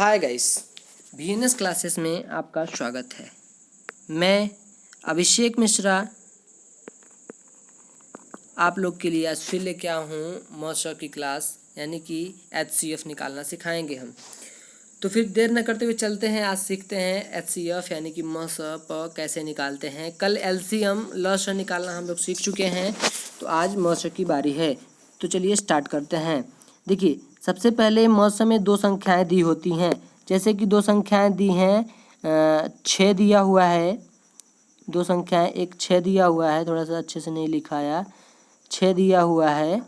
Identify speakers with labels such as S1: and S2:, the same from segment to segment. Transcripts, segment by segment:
S1: Hi guys, BNS classes में आपका स्वागत है। मैं अभिषेक मिश्रा आप लोग के लिए आज फिर लेके आया हूँ मॉस की क्लास, यानी कि एचसीएफ निकालना सिखाएंगे हम। तो फिर देर न करते हुए चलते हैं, आज सीखते हैं एचसीएफ यानी कि मॉस कैसे निकालते हैं। कल एलसीएम लॉस निकालना हम लोग सीख चुके हैं, तो आज मॉस की बारी है। तो चलिए स्टार्ट करते हैं। देखिए, सबसे पहले मॉस में दो संख्याएं दी होती हैं, जैसे कि दो संख्याएं दी हैं, 6 दिया हुआ है। दो संख्याएं, एक 6 दिया हुआ है, थोड़ा सा अच्छे से नहीं लिखाया, 6 दिया हुआ है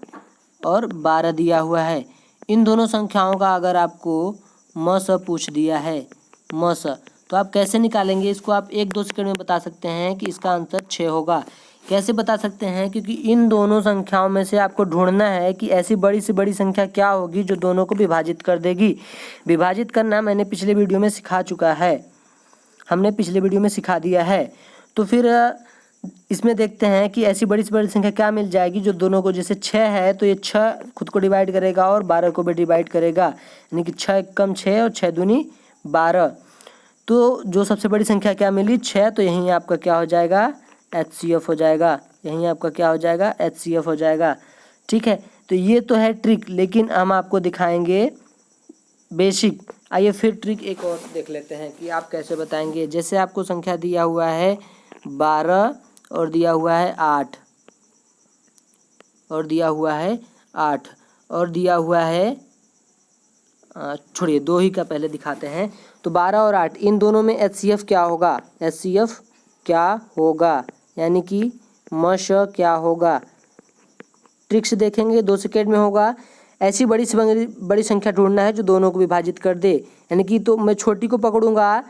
S1: और 12 दिया हुआ है। इन दोनों संख्याओं का अगर आपको मस पूछ दिया है, मस, तो आप कैसे निकालेंगे इसको? आप 1-2 सेकंड में बता सकते हैं कि इसका आंसर 6 होगा। कैसे बता सकते हैं? क्योंकि इन दोनों संख्याओं में से आपको ढूंढना है कि ऐसी बड़ी से बड़ी संख्या क्या होगी जो दोनों को विभाजित कर देगी। विभाजित करना मैंने पिछले वीडियो में सिखा चुका है, हमने पिछले वीडियो में सिखा दिया है। तो फिर इसमें देखते हैं कि ऐसी बड़ी से बड़ी संख्या क्या मिल जाएगी जो दोनों को, जैसे 6 है तो ये 6 खुद को डिवाइड करेगा और 12 को भी डिवाइड करेगा, यानी कि 6 कम 6 और 6 दूनी 12। तो जो सबसे बड़ी संख्या क्या मिली? 6। तो यहीं आपका क्या हो जाएगा? एचसीएफ हो जाएगा। यहीं आपका क्या हो जाएगा? एचसीएफ हो जाएगा। ठीक है, तो ये तो है ट्रिक, लेकिन हम आपको दिखाएंगे बेसिक। आइए फिर ट्रिक एक और देख लेते हैं कि आप कैसे बताएंगे। जैसे आपको संख्या दिया हुआ है 12 और दिया हुआ है 8 और दिया हुआ है 8 और दिया हुआ है, छोड़िए 2 ही का पहले दिखाते हैं। तो 12 और 8 इन दोनों में एचसीएफ क्या होगा? एचसीएफ क्या होगा, यानी कि मश क्या होगा? ट्रिक से देखेंगे, 2 सेकेंड में होगा। ऐसी बड़ी से बड़ी संख्या ढूंढना है जो दोनों को विभाजित कर दे, यानी कि तो मैं छोटी को पकड़ूंगा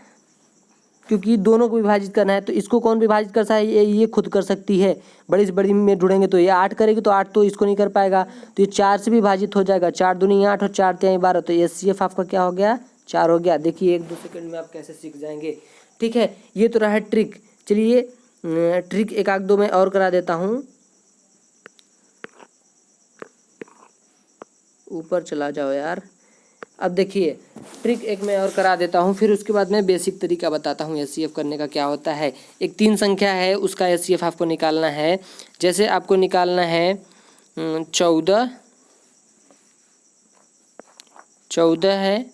S1: क्योंकि दोनों को विभाजित करना है। तो इसको कौन विभाजित करता है? ये खुद कर सकती है। बड़ी से बड़ी में ढूंढेंगे तो ये 8 करेगी, तो 8 तो इसको नहीं कर पाएगा, तो ये 4 से विभाजित हो जाएगा। 4 दूनी 8 और 4 तिहाई 12, तो एचसीएफ आपका क्या हो गया? 4 हो गया। देखिए 1-2 सेकंड में आप कैसे सीख जाएंगे। ठीक है, ये तो रहा है ट्रिक। चलिए ट्रिक एक आध दो मैं और करा देता हूँ। ऊपर चला जाओ यार। अब देखिए ट्रिक एक मैं और करा देता हूँ, फिर उसके बाद मैं बेसिक तरीका बताता हूँ एचसीएफ करने का क्या होता है। एक 3 संख्या है, उसका एचसीएफ आपको निकालना है। जैसे आपको निकालना है 14 है,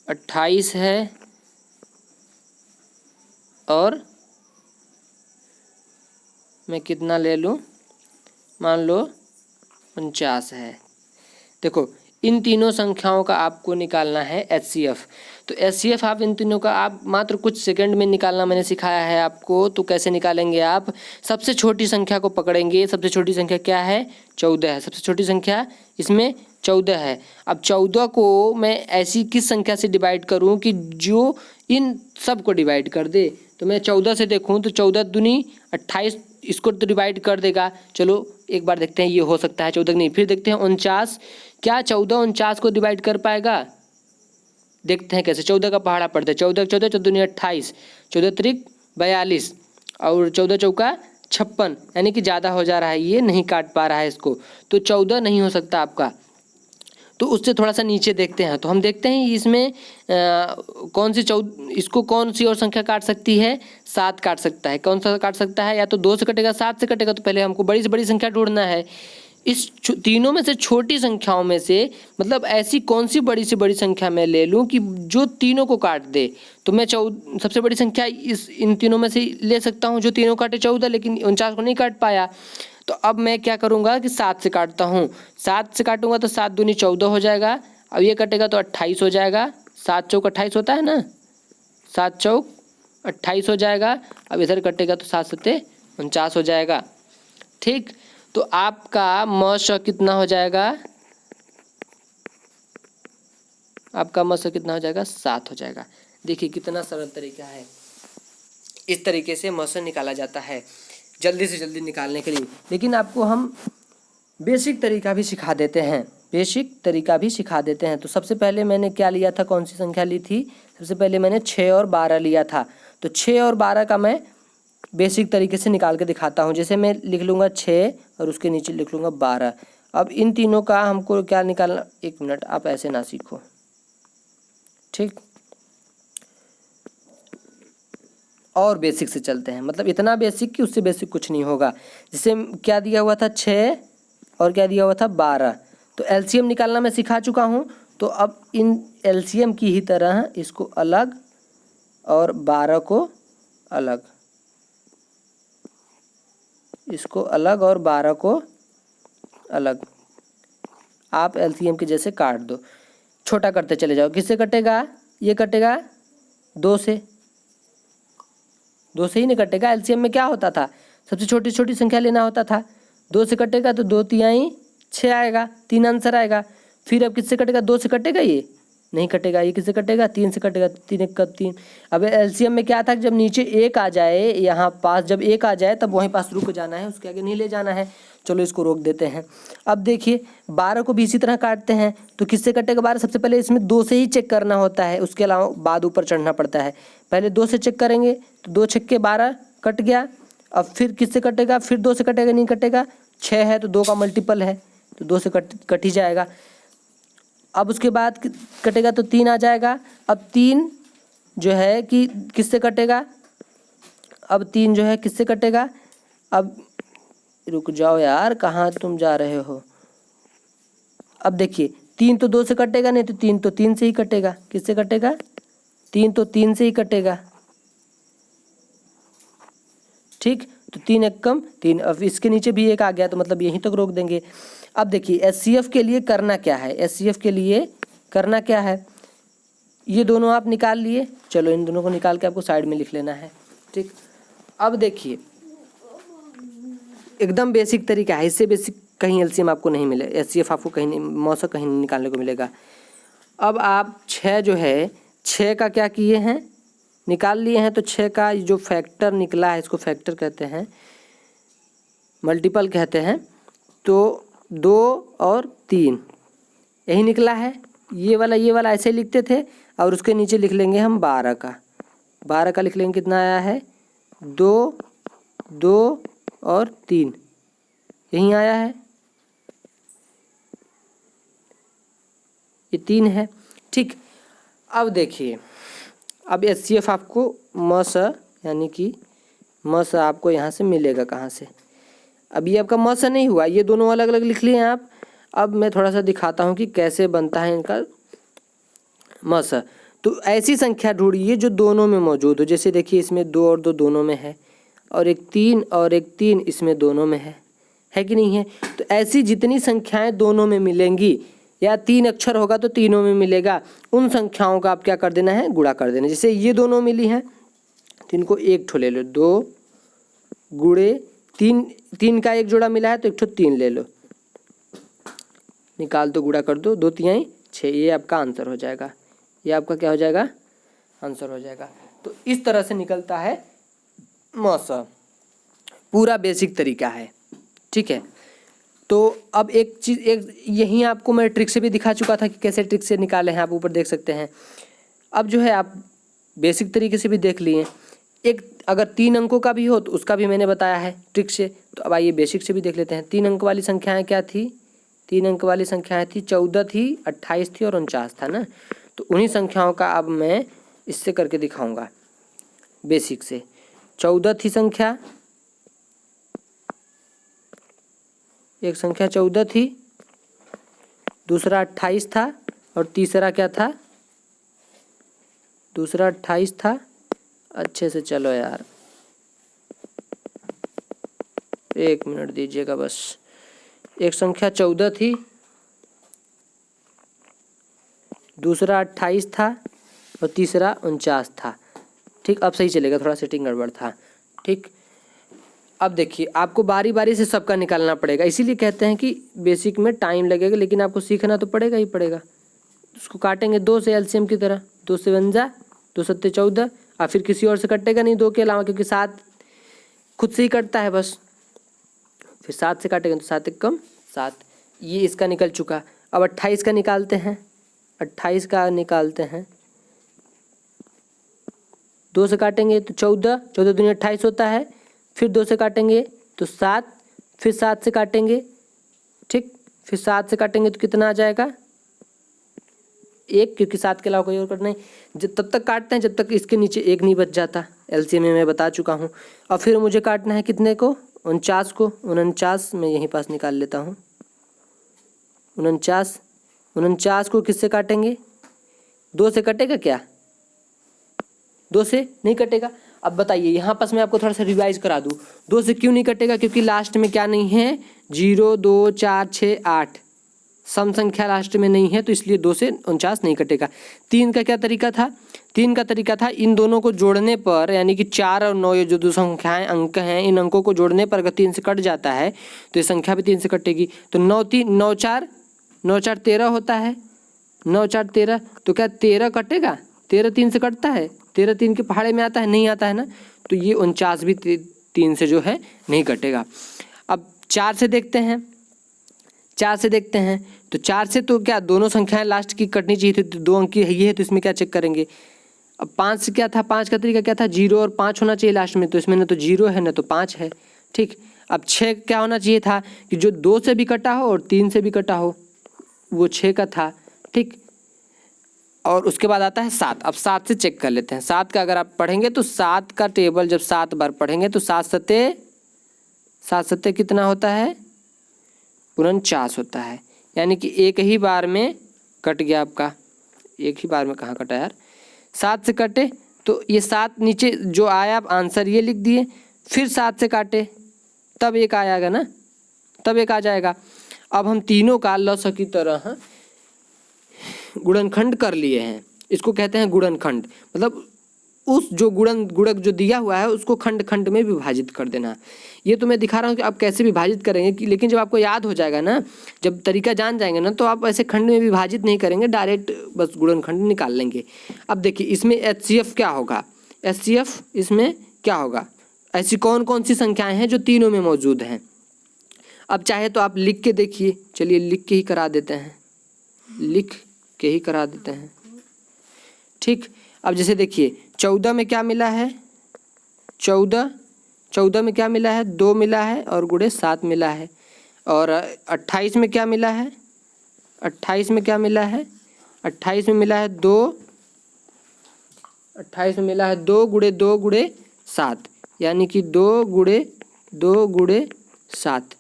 S1: 28 है और मैं कितना ले लूँ, मान लो 49 है। देखो इन तीनों संख्याओं का आपको निकालना है एचसीएफ। तो एचसीएफ आप इन तीनों का आप मात्र कुछ सेकंड में निकालना मैंने सिखाया है आपको। तो कैसे निकालेंगे? आप सबसे छोटी संख्या को पकड़ेंगे। सबसे छोटी संख्या क्या है? 14 है। सबसे छोटी संख्या इसमें 14 है। अब 14 को मैं ऐसी किस संख्या से डिवाइड करूं कि जो इन सब को डिवाइड कर दे? तो मैं 14 से देखूं तो 14 दूनी 28, इसको तो डिवाइड कर देगा। चलो एक बार देखते हैं, ये हो सकता है 14 नहीं। फिर देखते हैं 49, क्या 14 49 को डिवाइड कर पाएगा? देखते हैं कैसे। 14 का पहाड़ा पड़ता है, 14 14 14 28, 14 त्रिक 42 और 14 चौका 56, यानी कि ज़्यादा हो जा रहा है, ये नहीं काट पा रहा है इसको। तो 14 नहीं हो सकता आपका। तो उससे थोड़ा सा नीचे देखते हैं, तो हम देखते हैं इसमें कौन सी इसको कौन सी और संख्या काट सकती है? 7 काट सकता है। कौन सा काट सकता है? या तो 2 से कटेगा, 7 से कटेगा। तो पहले हमको बड़ी से बड़ी संख्या ढूंढना है। इस तीनों में से छोटी संख्याओं में से, मतलब ऐसी कौन सी बड़ी से बड़ी संख्या मैं ले लूं कि जो तीनों को काट दे? तो मैं सबसे बड़ी संख्या इन तीनों में से ले सकता हूं जो तीनों काटे 14, लेकिन 49 को नहीं काट पाया। तो अब मैं क्या करूंगा कि 7 से काटता हूँ। 7 से काटूंगा तो 7 दूनी 14 हो जाएगा। अब ये कटेगा तो 28 हो जाएगा। 7 चौक 28 होता है ना, 7 चौक 28 हो जाएगा। अब इधर कटेगा तो 7 सत्ते 49 हो जाएगा। ठीक, तो आपका मस कितना हो जाएगा? आपका मस कितना हो जाएगा? 7 हो जाएगा। देखिए कितना सरल तरीका है। इस तरीके से मस निकाला जाता है जल्दी से जल्दी निकालने के लिए। लेकिन आपको हम बेसिक तरीका भी सिखा देते हैं, बेसिक तरीका भी सिखा देते हैं। तो सबसे पहले मैंने क्या लिया था? कौन सी संख्या ली थी? सबसे पहले मैंने 6 और 12 लिया था। तो 6 और 12 का मैं बेसिक तरीके से निकाल के दिखाता हूँ। जैसे मैं लिख लूँगा 6 और उसके नीचे लिख लूँगा 12। अब इन तीनों का हमको क्या निकालना, एक मिनट आप ऐसे ना सीखो, ठीक। और बेसिक से चलते हैं, मतलब इतना बेसिक कि उससे बेसिक कुछ नहीं होगा। जिससे क्या दिया हुआ था 6 और क्या दिया हुआ था 12, तो एलसीएम निकालना मैं सिखा चुका हूँ। तो अब इन एलसीएम की ही तरह इसको अलग और 12 को अलग, इसको अलग और 12 को अलग आप एलसीएम के जैसे काट दो, छोटा करते चले जाओ। किससे कटेगा, ये कटेगा 2 से, 2 से ही नहीं कटेगा। एलसीएम में क्या होता था, सबसे छोटी छोटी संख्या लेना होता था। 2 से कटेगा तो 2 तिहाई 6 आएगा, 3 आंसर आएगा। फिर अब किससे कटेगा, 2 से कटेगा, ये नहीं कटेगा। ये किससे कटेगा, 3 से कटेगा, 3 एक कब 3। अब एलसीएम में क्या था, जब नीचे 1 आ जाए, यहाँ पास जब 1 आ जाए तब वहीं पास रुक जाना है, उसके आगे नहीं ले जाना है। चलो इसको रोक देते हैं। अब देखिए 12 को भी इसी तरह काटते हैं। तो किससे कटेगा 12, सबसे पहले इसमें 2 से ही चेक करना होता है, उसके अलावा बाद ऊपर चढ़ना पड़ता है। पहले 2 से चेक करेंगे तो 2 छक्के 12 कट गया। अब फिर किससे कटेगा, फिर 2 से कटेगा, नहीं कटेगा, 6 है तो 2 का मल्टीपल है तो 2 से कट ही जाएगा। अब उसके बाद कटेगा तो 3 आ जाएगा। अब 3 जो है कि किससे कटेगा, अब 3 जो है किससे कटेगा, अब रुक जाओ यार, कहाँ तुम जा रहे हो। अब देखिए 3 तो 2 से कटेगा नहीं, तो 3 तो 3 से ही कटेगा। किससे कटेगा, 3 तो 3 से ही कटेगा, ठीक। तो 3 एक कम 3, अब इसके नीचे भी 1 आ गया तो मतलब यहीं तक रोक देंगे। अब देखिए एचसीएफ के लिए करना क्या है, एचसीएफ के लिए करना क्या है, ये दोनों आप निकाल लिए। चलो इन दोनों को निकाल के आपको साइड में लिख लेना है, ठीक। अब देखिए एकदम बेसिक तरीका है, इससे बेसिक कहीं एलसीएम आपको नहीं मिले, एचसीएफ आपको कहीं नहीं, मौसा कहीं नहीं निकालने को मिलेगा। अब आप 6 जो है 6 का क्या किए हैं, निकाल लिए हैं। तो 6 का जो फैक्टर निकला है, इसको फैक्टर कहते हैं, मल्टीपल कहते हैं। तो 2 और 3 यही निकला है। ये वाला ऐसे लिखते थे और उसके नीचे लिख लेंगे हम 12 का, 12 का लिख लेंगे, कितना आया है 2, 2 और 3 यहीं आया है, ये 3 है, ठीक। अब देखिए अब एचसीएफ आपको मस यानी कि मस आपको यहाँ से मिलेगा कहाँ से। अब ये आपका मस नहीं हुआ, ये दोनों अलग अलग लिख लिए हैं आप। अब मैं थोड़ा सा दिखाता हूँ कि कैसे बनता है इनका मस। तो ऐसी संख्या ढूंढिए जो दोनों में मौजूद हो। जैसे देखिए इसमें 2 और 2 दोनों में है, और एक 3 और एक 3 इसमें दोनों में है कि नहीं है। तो ऐसी जितनी संख्याएं दोनों में मिलेंगी, या 3 अक्षर होगा तो तीनों में मिलेगा, उन संख्याओं का आप क्या कर देना है, गुणा कर देना। जैसे ये दोनों मिली हैं तो इनको एक ठो ले लो, 2 गुणे 3, 3 का एक जोड़ा मिला है तो एक ठो 3 ले लो, निकाल दो, गुणा कर दो, 2 तिहाई 6, ये आपका आंसर हो जाएगा, ये आपका क्या हो जाएगा, आंसर हो जाएगा। तो इस तरह से निकलता है मौसा, पूरा बेसिक तरीका है, ठीक है। तो अब एक चीज़, एक यहीं आपको मैं ट्रिक से भी दिखा चुका था कि कैसे ट्रिक से निकाले हैं, आप ऊपर देख सकते हैं। अब जो है आप बेसिक तरीके से भी देख लिए। एक अगर 3 अंकों का भी हो तो उसका भी मैंने बताया है ट्रिक से। तो अब आइए बेसिक से भी देख लेते हैं। 3 अंक वाली संख्याएं क्या थी, 3 अंक वाली संख्याएं थी, 14 थी, 28 थी और 49 था ना। तो उन्हीं संख्याओं का अब मैं इससे करके दिखाऊंगा बेसिक से। 14 थी संख्या, एक संख्या 14 थी, दूसरा 28 था और तीसरा क्या था, दूसरा 28 था। अच्छे से चलो यार, 1 मिनट दीजिएगा बस। एक संख्या 14 थी, दूसरा 28 था और तीसरा 49 था, ठीक। अब सही चलेगा, थोड़ा सेटिंग गड़बड़ था, ठीक। अब देखिए आपको बारी बारी से सबका निकालना पड़ेगा, इसीलिए कहते हैं कि बेसिक में टाइम लगेगा, लेकिन आपको सीखना तो पड़ेगा ही पड़ेगा। उसको काटेंगे 2 से एलसीएम की तरह, 2 से 1 जा 2 सत्ते 14, और फिर किसी और से कटेगा नहीं 2 के अलावा, क्योंकि 7 खुद से ही कटता है बस। फिर 7 से काटेंगे तो 7 एक कम 7, ये इसका निकल चुका। अब 28 का निकालते हैं, 28 का निकालते हैं, 2 से काटेंगे तो 14, 14 दूनी 28 होता है। फिर 2 से काटेंगे तो 7, फिर 7 से काटेंगे, ठीक। फिर 7 से काटेंगे तो कितना आ जाएगा 1, क्योंकि 7 के अलावा कोई और कट नहीं। जब तब तक काटते हैं जब तक इसके नीचे 1 नहीं बच जाता। एलसीएम में मैं बता चुका हूँ। और फिर मुझे काटना है कितने को 49 को। 49 मैं यहीं पास निकाल लेता हूँ। 49 को किससे काटेंगे 2 से कटेगा क्या 2 से नहीं कटेगा। अब बताइए यहाँ पास मैं आपको थोड़ा सा रिवाइज करा दूँ 2 से क्यों नहीं कटेगा, क्योंकि लास्ट में क्या नहीं है 0 2 4 6 8 सम संख्या लास्ट में नहीं है, तो इसलिए 2 से 49 नहीं कटेगा। 3 का क्या तरीका था 3 का तरीका था इन दोनों को जोड़ने पर, यानी कि 4 और 9 ये जो दो संख्याएं अंक हैं इन अंकों को जोड़ने पर अगर 3 से कट जाता है तो ये संख्या भी 3 से कटेगी। तो 9 4 13 होता है। 9 4 13 तो क्या 13 कटेगा 13 3 से कटता है 13 3 के पहाड़े में आता है नहीं आता है ना। तो ये 49 भी 3 से जो है नहीं कटेगा। अब 4 से देखते हैं 4 से देखते हैं तो 4 से तो क्या दोनों संख्याएं लास्ट की कटनी चाहिए थी, तो 2 अंक की ये है तो इसमें क्या चेक करेंगे। अब 5 से क्या था 5 का तरीका क्या था 0 और 5 होना चाहिए लास्ट में, तो इसमें ना तो 0 है ना तो 5 है। ठीक, अब 6 क्या होना चाहिए था कि जो 2 से भी कटा हो और 3 से भी कटा हो, वो 6 का था। ठीक, और उसके बाद आता है 7। अब 7 से चेक कर लेते हैं। 7 का अगर आप पढ़ेंगे तो 7 का टेबल जब 7 बार पढ़ेंगे तो 7 सत्ते कितना होता है 49 होता है। यानी कि एक ही बार में कट गया आपका। एक ही बार में कहाँ कटा यार 7 से कटे तो ये 7 नीचे जो आया आप आंसर ये लिख दिए, फिर 7 से काटे तब एक आएगा ना, तब एक आ जाएगा। अब हम तीनों का लस की तरह गुणनखंड कर लिए हैं। इसको कहते हैं गुणनखंड, मतलब उस जो गुणक जो दिया हुआ है उसको खंड खंड में विभाजित कर देना। ये तो मैं दिखा रहा हूँ कि आप कैसे विभाजित करेंगे कि, लेकिन जब आपको याद हो जाएगा ना, जब तरीका जान जाएंगे ना, तो आप ऐसे खंड में विभाजित नहीं करेंगे, डायरेक्ट बस गुणनखंड निकाल लेंगे। अब देखिए इसमें HCF क्या होगा, HCF इसमें क्या होगा, ऐसी कौन कौन सी संख्याएँ हैं जो तीनों में मौजूद हैं। अब चाहे तो आप लिख के देखिए, चलिए लिख के ही करा देते हैं, लिख के ही करा देते हैं। ठीक, अब जैसे देखिए 14 में क्या मिला है 14 में क्या मिला है 2 मिला है और गुणे 7 मिला है। और 28 में क्या मिला है 28 में क्या मिला है 28 में मिला है 2 28 में मिला है 2 गुणे 2 गुणे 7, यानी कि 2 गुणे 7।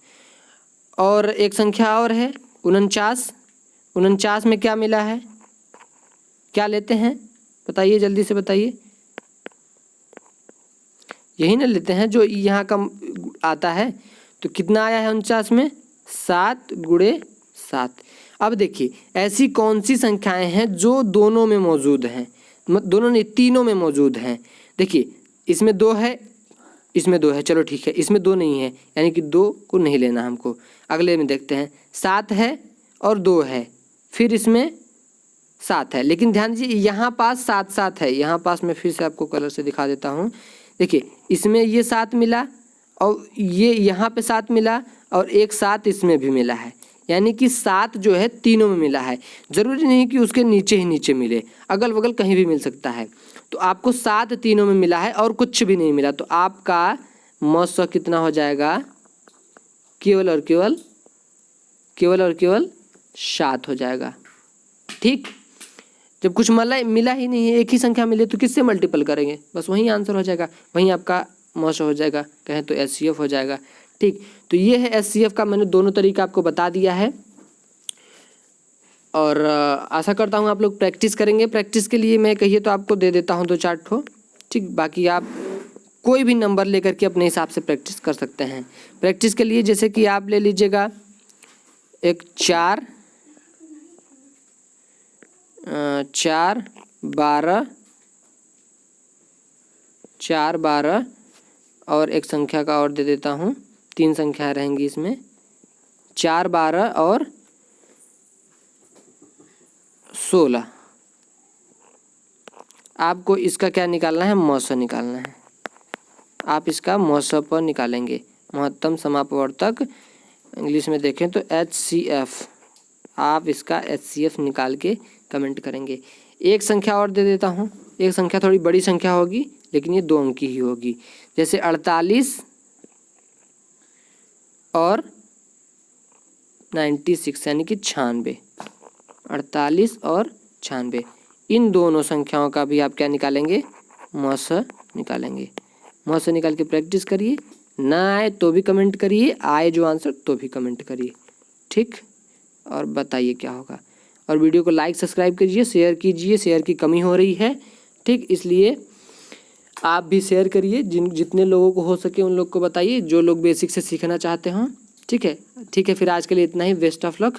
S1: और एक संख्या और है 49 में क्या मिला है, क्या लेते हैं बताइए जल्दी से बताइए। यही ना लेते हैं जो यहाँ का आता है। तो कितना आया है 49 में 7 गुणे 7। अब देखिए ऐसी कौन सी संख्याएं हैं जो दोनों में मौजूद हैं, दोनों नहीं तीनों में मौजूद हैं। देखिए इसमें 2 है, इसमें 2 है, चलो ठीक है, इसमें 2 नहीं है, यानी कि 2 को नहीं लेना हमको। अगले में देखते हैं 7 है और 2 है, फिर इसमें 7 है, लेकिन ध्यान दीजिए यहाँ पास 7 है। यहाँ पास मैं फिर से आपको कलर से दिखा देता हूँ। देखिए इसमें ये 7 मिला और ये यहाँ पे 7 मिला और एक 7 इसमें भी मिला है, यानी कि 7 जो है तीनों में मिला है। ज़रूरी नहीं कि उसके नीचे ही नीचे मिले, अगल बगल कहीं भी मिल सकता है। तो आपको 7 तीनों में मिला है और कुछ भी नहीं मिला, तो आपका मौसा कितना हो जाएगा केवल और केवल 7 हो जाएगा। ठीक, जब कुछ मिला ही नहीं है, एक ही संख्या मिले तो किससे मल्टीपल करेंगे, बस वहीं आंसर हो जाएगा, वहीं आपका मौसा हो जाएगा, कहें तो HCF हो जाएगा। ठीक, तो ये है HCF का, मैंने दोनों तरीका आपको बता दिया है और आशा करता हूँ आप लोग प्रैक्टिस करेंगे। प्रैक्टिस के लिए मैं कहिए तो आपको दे देता हूँ 2-4 ठो। ठीक, बाकी आप कोई भी नंबर लेकर के अपने हिसाब से प्रैक्टिस कर सकते हैं। प्रैक्टिस के लिए जैसे कि आप ले लीजिएगा एक 4 12 और एक संख्या का और दे देता हूँ, 3 संख्या रहेंगी इसमें, 4 12 और 16। आपको इसका क्या निकालना है, मौसा निकालना है। आप इसका मौसा पर निकालेंगे, महत्तम समापवर्तक, इंग्लिश में देखें तो HCF। आप इसका HCF निकाल के कमेंट करेंगे। एक संख्या और दे देता हूँ, एक संख्या थोड़ी बड़ी संख्या होगी लेकिन ये 2 अंक की ही होगी, जैसे 48 और 96 यानी कि 96, 48 और 96, इन दोनों संख्याओं का भी आप क्या निकालेंगे, मौस निकालेंगे। मौस निकाल के प्रैक्टिस करिए, ना आए तो भी कमेंट करिए, आए जो आंसर तो भी कमेंट करिए, ठीक, और बताइए क्या होगा। और वीडियो को लाइक सब्सक्राइब कीजिए, शेयर कीजिए, शेयर की कमी हो रही है, ठीक, इसलिए आप भी शेयर करिए, जितने लोगों को हो सके उन लोग को बताइए, जो लोग बेसिक से सीखना चाहते हों, ठीक है। ठीक है, फिर आज के लिए इतना ही, best of luck,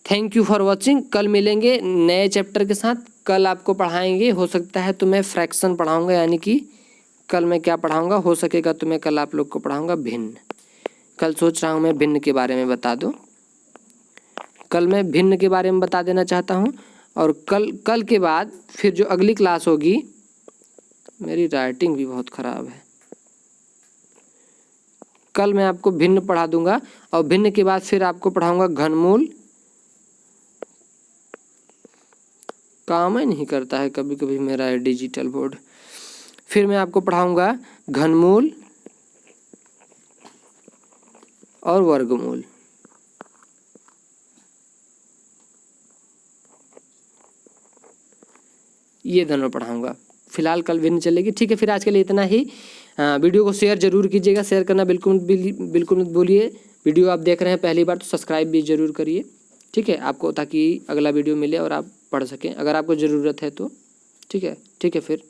S1: thank you for watching. कल मिलेंगे नए चैप्टर के साथ, कल आपको पढ़ाएंगे, हो सकता है तो मैं फ्रैक्शन पढ़ाऊँगा, यानी कि कल मैं क्या पढ़ाऊँगा, हो सकेगा तो मैं कल आप लोग को पढ़ाऊँगा भिन्न। कल सोच रहा हूँ मैं भिन्न के बारे में बता दूँ, कल मैं भिन्न के बारे में बता देना चाहता हूँ। और कल के बाद फिर जो अगली क्लास होगी, मेरी राइटिंग भी बहुत ख़राब है, कल मैं आपको भिन्न पढ़ा दूंगा, और भिन्न के बाद फिर आपको पढ़ाऊंगा घनमूल। काम ही नहीं करता है कभी कभी मेरा डिजिटल बोर्ड। फिर मैं आपको पढ़ाऊंगा घनमूल और वर्गमूल। ये दोनों पढ़ाऊंगा, फिलहाल कल भिन्न चलेगी, ठीक है। फिर आज के लिए इतना ही। वीडियो को शेयर जरूर कीजिएगा, शेयर करना बिल्कुल मत भूलिए। वीडियो आप देख रहे हैं पहली बार तो सब्सक्राइब भी जरूर करिए, ठीक है, आपको, ताकि अगला वीडियो मिले और आप पढ़ सकें, अगर आपको ज़रूरत है तो, ठीक है। ठीक है, फिर